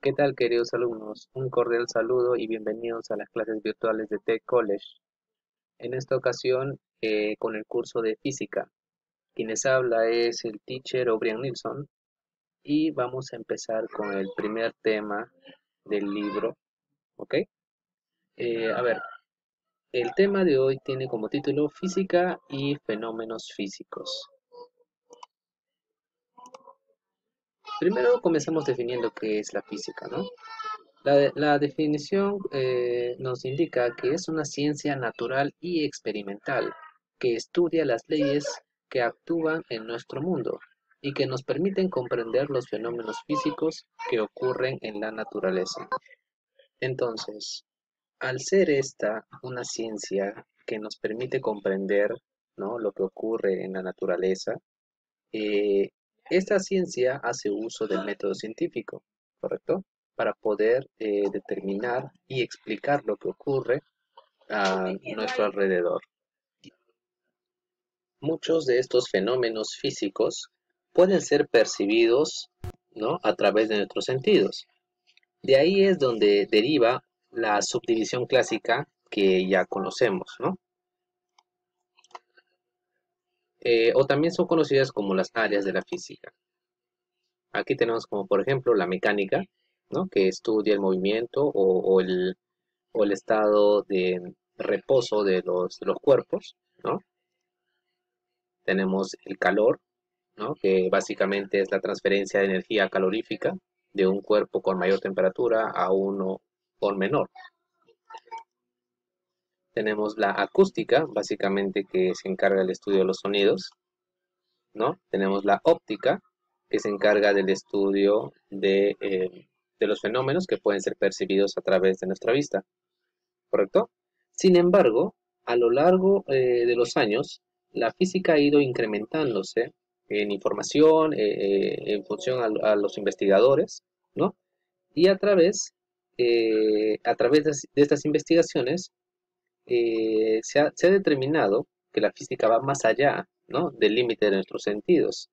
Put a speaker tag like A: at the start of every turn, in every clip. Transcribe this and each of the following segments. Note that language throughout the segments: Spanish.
A: ¿Qué tal, queridos alumnos? Un cordial saludo y bienvenidos a las clases virtuales de Tech College. En esta ocasión, con el curso de física. Quienes habla es el teacher O'Brien Nilsson y vamos a empezar con el primer tema del libro, ¿ok? A ver, el tema de hoy tiene como título Física y fenómenos físicos. Primero comenzamos definiendo qué es la física, ¿no? La definición nos indica que es una ciencia natural y experimental que estudia las leyes que actúan en nuestro mundo y que nos permiten comprender los fenómenos físicos que ocurren en la naturaleza. Entonces, al ser esta una ciencia que nos permite comprender, ¿no?, lo que ocurre en la naturaleza, eh, esta ciencia hace uso del método científico, ¿correcto? Para poder determinar y explicar lo que ocurre a nuestro alrededor. Muchos de estos fenómenos físicos pueden ser percibidos, ¿no?, a través de nuestros sentidos. De ahí es donde deriva la subdivisión clásica que ya conocemos, ¿no? O también son conocidas como las áreas de la física. Aquí tenemos como por ejemplo la mecánica, ¿no?, que estudia el movimiento o el estado de reposo de los cuerpos, ¿no? Tenemos el calor, ¿no?, que básicamente es la transferencia de energía calorífica de un cuerpo con mayor temperatura a uno con menor. Tenemos la acústica, básicamente que se encarga del estudio de los sonidos, ¿no? Tenemos la óptica, que se encarga del estudio de los fenómenos que pueden ser percibidos a través de nuestra vista, ¿correcto? Sin embargo, a lo largo de los años, la física ha ido incrementándose en información, en función a los investigadores, ¿no? Y a través de estas investigaciones, se ha determinado que la física va más allá, ¿no?, del límite de nuestros sentidos.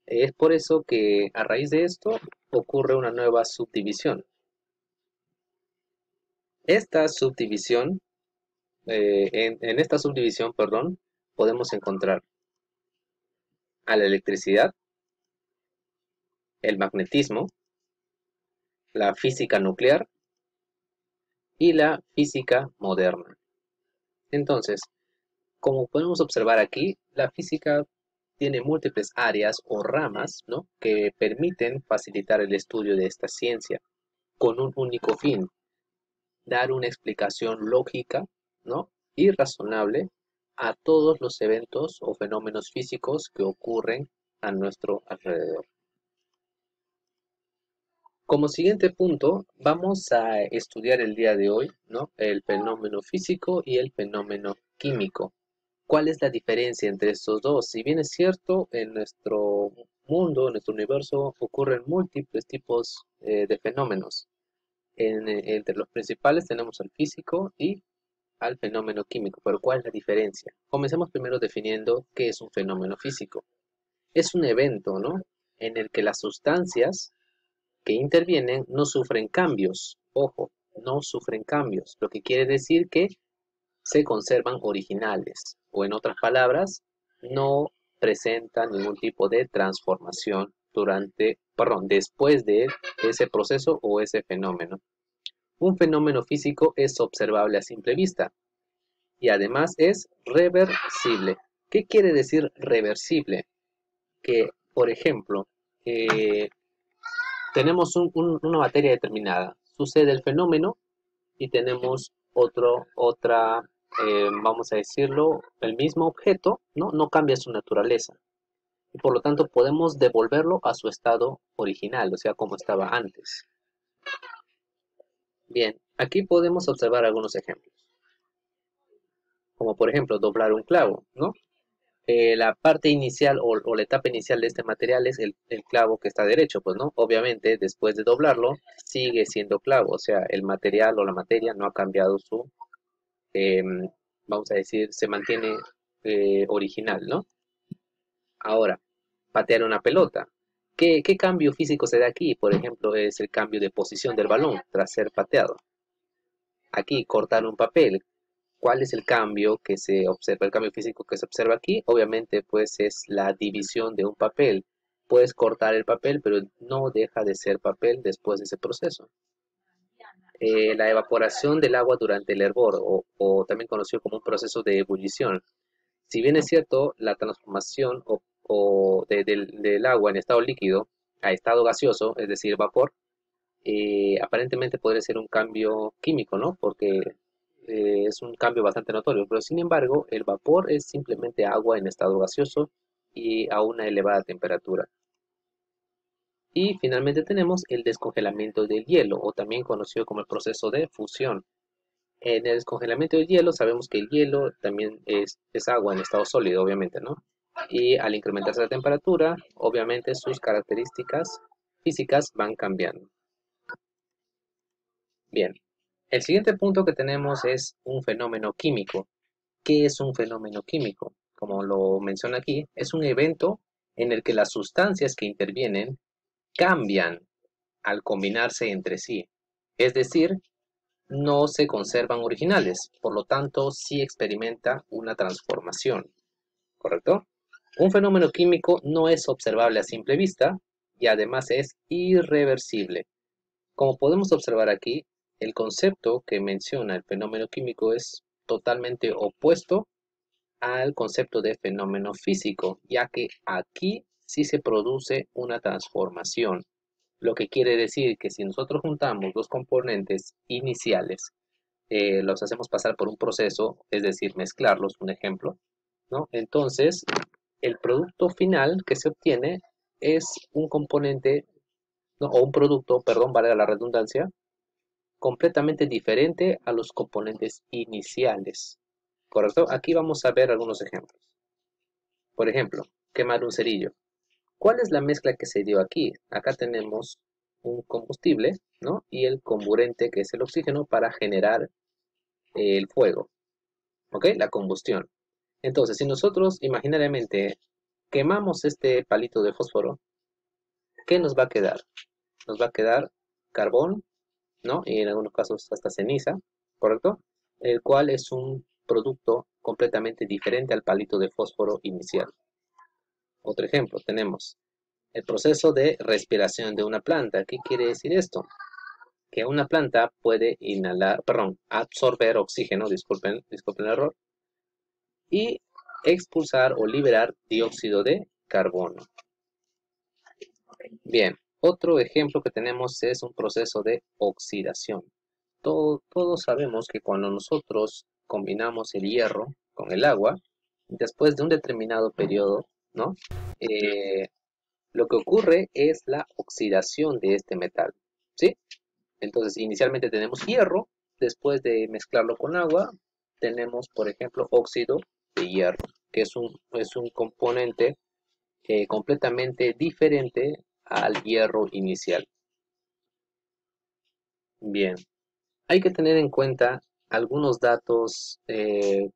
A: Es por eso que a raíz de esto ocurre una nueva subdivisión. Esta subdivisión, en esta subdivisión, perdón, podemos encontrar a la electricidad, el magnetismo, la física nuclear y la física moderna. Entonces, como podemos observar aquí, la física tiene múltiples áreas o ramas, ¿no?, que permiten facilitar el estudio de esta ciencia con un único fin: dar una explicación lógica, ¿no?, y razonable a todos los eventos o fenómenos físicos que ocurren a nuestro alrededor. Como siguiente punto, vamos a estudiar el día de hoy, ¿no?, el fenómeno físico y el fenómeno químico. ¿Cuál es la diferencia entre estos dos? Si bien es cierto, en nuestro mundo, en nuestro universo, ocurren múltiples tipos de fenómenos. Entre los principales tenemos al físico y al fenómeno químico, pero ¿cuál es la diferencia? Comencemos primero definiendo qué es un fenómeno físico. Es un evento, ¿no?, en el que las sustancias que intervienen no sufren cambios. Ojo, no sufren cambios, lo que quiere decir que se conservan originales, o en otras palabras, no presentan ningún tipo de transformación después de ese proceso o ese fenómeno. Un fenómeno físico es observable a simple vista y además es reversible. ¿Qué quiere decir reversible? Que, por ejemplo, eh, tenemos una materia determinada, sucede el fenómeno y tenemos vamos a decirlo, el mismo objeto, ¿no? No cambia su naturaleza. Y por lo tanto podemos devolverlo a su estado original, o sea, como estaba antes. Bien, aquí podemos observar algunos ejemplos. Como por ejemplo, doblar un clavo, ¿no? La parte inicial o la etapa inicial de este material es el clavo que está derecho, pues, ¿no? Obviamente, después de doblarlo, sigue siendo clavo, o sea, el material o la materia no ha cambiado em, vamos a decir, se mantiene original, ¿no? Ahora, patear una pelota. ¿Qué cambio físico se da aquí? Por ejemplo, es el cambio de posición del balón tras ser pateado. Aquí, cortar un papel. ¿Cuál es el cambio que se observa? El cambio físico que se observa aquí, obviamente, pues es la división de un papel. Puedes cortar el papel, pero no deja de ser papel después de ese proceso. La evaporación del agua durante el hervor, o también conocido como un proceso de ebullición. Si bien es cierto, la transformación del agua en estado líquido a estado gaseoso, es decir, vapor, aparentemente podría ser un cambio químico, ¿no? Porque es un cambio bastante notorio, pero sin embargo, el vapor es simplemente agua en estado gaseoso y a una elevada temperatura. Y finalmente tenemos el descongelamiento del hielo, o también conocido como el proceso de fusión. En el descongelamiento del hielo sabemos que el hielo también es agua en estado sólido, obviamente, ¿no? Y al incrementarse la temperatura, obviamente sus características físicas van cambiando. Bien, el siguiente punto que tenemos es un fenómeno químico. ¿Qué es un fenómeno químico? Como lo menciona aquí, es un evento en el que las sustancias que intervienen cambian al combinarse entre sí. Es decir, no se conservan originales, por lo tanto, sí experimenta una transformación, ¿correcto? Un fenómeno químico no es observable a simple vista y además es irreversible. Como podemos observar aquí, el concepto que menciona el fenómeno químico es totalmente opuesto al concepto de fenómeno físico, ya que aquí sí se produce una transformación, lo que quiere decir que si nosotros juntamos dos componentes iniciales, los hacemos pasar por un proceso, es decir, mezclarlos, un ejemplo, ¿no? Entonces, el producto final que se obtiene es un componente, ¿no? O un producto, perdón, valga la redundancia, completamente diferente a los componentes iniciales, ¿correcto? Aquí vamos a ver algunos ejemplos. Por ejemplo, quemar un cerillo. ¿Cuál es la mezcla que se dio aquí? Acá tenemos un combustible, ¿no? Y el comburente, que es el oxígeno, para generar el fuego, ¿ok? La combustión. Entonces, si nosotros imaginariamente quemamos este palito de fósforo, ¿qué nos va a quedar? Nos va a quedar carbón, ¿no? Y en algunos casos hasta ceniza, ¿correcto? El cual es un producto completamente diferente al palito de fósforo inicial. Otro ejemplo, tenemos el proceso de respiración de una planta. ¿Qué quiere decir esto? Que una planta puede inhalar, perdón, absorber oxígeno, disculpen el error, y expulsar o liberar dióxido de carbono. Bien, otro ejemplo que tenemos es un proceso de oxidación. Todos sabemos que cuando nosotros combinamos el hierro con el agua, después de un determinado periodo, ¿no? Eh, lo que ocurre es la oxidación de este metal, ¿sí? Entonces, inicialmente tenemos hierro, después de mezclarlo con agua, tenemos, por ejemplo, óxido de hierro, que es un componente completamente diferente al hierro inicial. Bien, hay que tener en cuenta algunos datos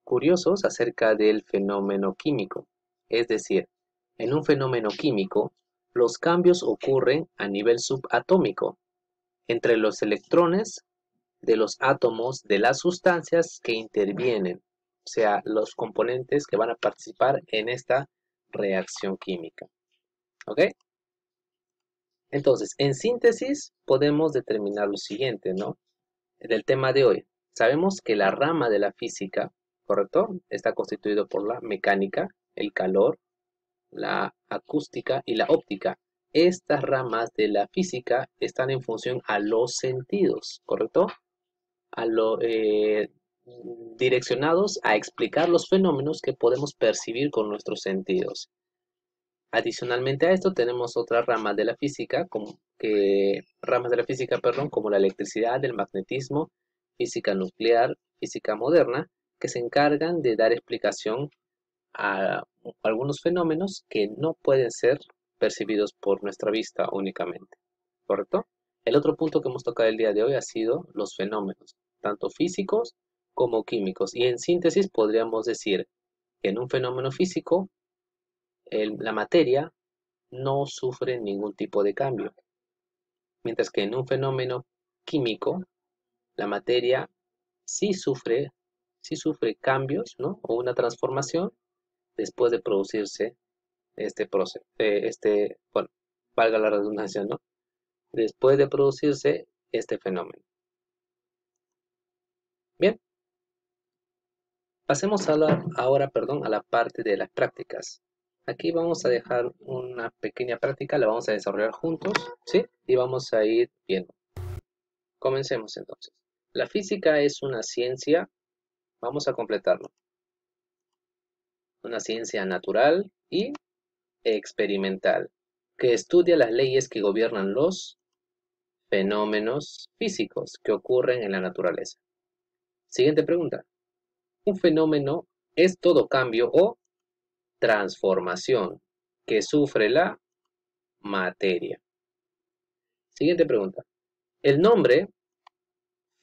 A: curiosos acerca del fenómeno químico. Es decir, en un fenómeno químico, los cambios ocurren a nivel subatómico, entre los electrones de los átomos de las sustancias que intervienen, o sea, los componentes que van a participar en esta reacción química. ¿Ok? Entonces, en síntesis, podemos determinar lo siguiente, ¿no? Del tema de hoy. Sabemos que la rama de la física, ¿correcto? Está constituido por la mecánica, el calor, la acústica y la óptica. Estas ramas de la física están en función a los sentidos, ¿correcto? Direccionados a explicar los fenómenos que podemos percibir con nuestros sentidos. Adicionalmente a esto tenemos otras ramas de la física, perdón, como la electricidad, el magnetismo, física nuclear, física moderna, que se encargan de dar explicación a algunos fenómenos que no pueden ser percibidos por nuestra vista únicamente, ¿correcto? El otro punto que hemos tocado el día de hoy ha sido los fenómenos, tanto físicos como químicos. Y en síntesis podríamos decir que en un fenómeno físico, la materia no sufre ningún tipo de cambio, mientras que en un fenómeno químico, la materia sí sufre cambios, ¿no? O una transformación después de producirse este proceso, bueno, valga la redundancia, ¿no? Después de producirse este fenómeno. Bien, pasemos ahora, a la parte de las prácticas. Aquí vamos a dejar una pequeña práctica, la vamos a desarrollar juntos, ¿sí? Y vamos a ir viendo. Comencemos entonces. La física es una ciencia, vamos a completarlo, una ciencia natural y experimental, que estudia las leyes que gobiernan los fenómenos físicos que ocurren en la naturaleza. Siguiente pregunta. ¿Un fenómeno es todo cambio o transformación que sufre la materia? Siguiente pregunta. El nombre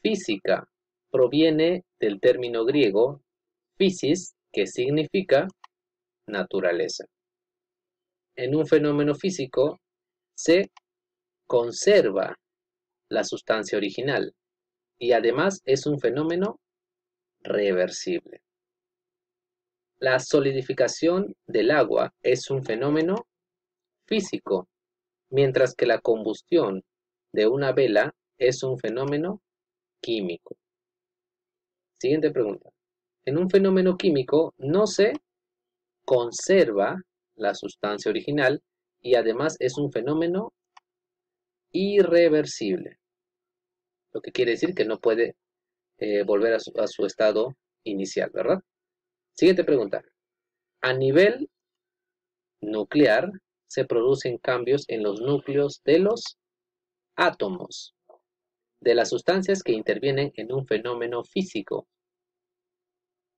A: física proviene del término griego physis, que significa naturaleza. En un fenómeno físico se conserva la sustancia original y además es un fenómeno reversible. La solidificación del agua es un fenómeno físico, mientras que la combustión de una vela es un fenómeno químico. Siguiente pregunta. En un fenómeno químico no se conserva la sustancia original y además es un fenómeno irreversible, lo que quiere decir que no puede volver a su estado inicial, ¿verdad? Siguiente pregunta. A nivel nuclear se producen cambios en los núcleos de los átomos de las sustancias que intervienen en un fenómeno físico.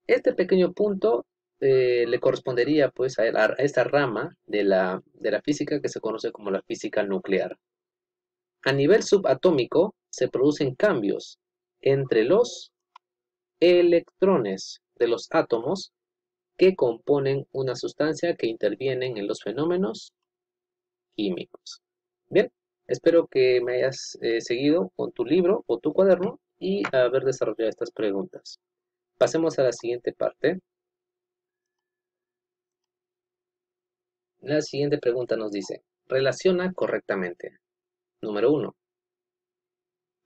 A: Este pequeño punto le correspondería pues a esta rama de la física que se conoce como la física nuclear. A nivel subatómico se producen cambios entre los electrones de los átomos que componen una sustancia que intervienen en los fenómenos químicos. Bien, espero que me hayas seguido con tu libro o tu cuaderno y haber desarrollado estas preguntas. Pasemos a la siguiente parte. La siguiente pregunta nos dice, relaciona correctamente. Número 1.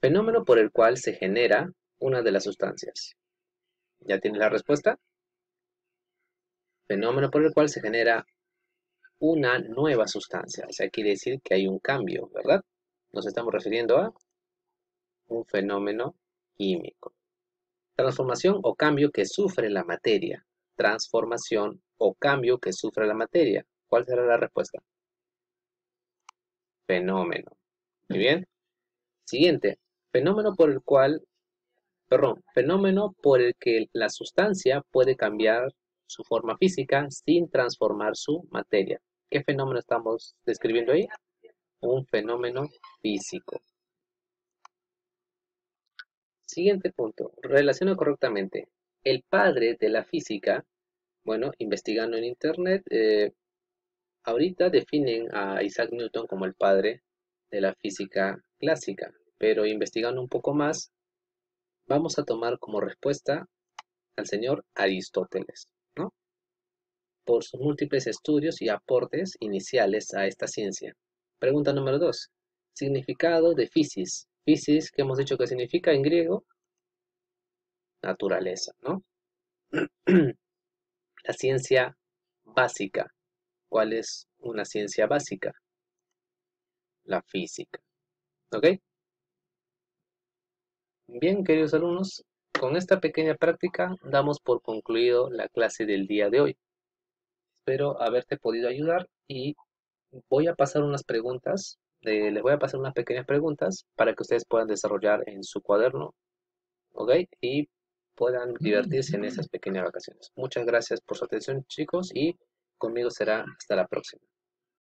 A: Fenómeno por el cual se genera una de las sustancias. ¿Ya tienes la respuesta? Fenómeno por el cual se genera una nueva sustancia. O sea, quiere decir que hay un cambio, ¿verdad? Nos estamos refiriendo a un fenómeno químico. Transformación o cambio que sufre la materia. Transformación o cambio que sufre la materia. ¿Cuál será la respuesta? Fenómeno. Muy bien. Siguiente. Fenómeno por el que la sustancia puede cambiar su forma física sin transformar su materia. ¿Qué fenómeno estamos describiendo ahí? Un fenómeno físico. Siguiente punto. Relaciona correctamente. El padre de la física, bueno, investigando en internet, ahorita definen a Isaac Newton como el padre de la física clásica, pero investigando un poco más, vamos a tomar como respuesta al señor Aristóteles, ¿no? Por sus múltiples estudios y aportes iniciales a esta ciencia. Pregunta número 2. Significado de physis. Physis, que hemos dicho que significa en griego, naturaleza, ¿no? La ciencia básica. ¿Cuál es una ciencia básica? La física. ¿Ok? Bien, queridos alumnos, con esta pequeña práctica damos por concluido la clase del día de hoy. Espero haberte podido ayudar y voy a pasar unas preguntas, les voy a pasar unas pequeñas preguntas para que ustedes puedan desarrollar en su cuaderno, ¿ok? Y puedan divertirse en esas pequeñas vacaciones. Muchas gracias por su atención, chicos, y conmigo será hasta la próxima.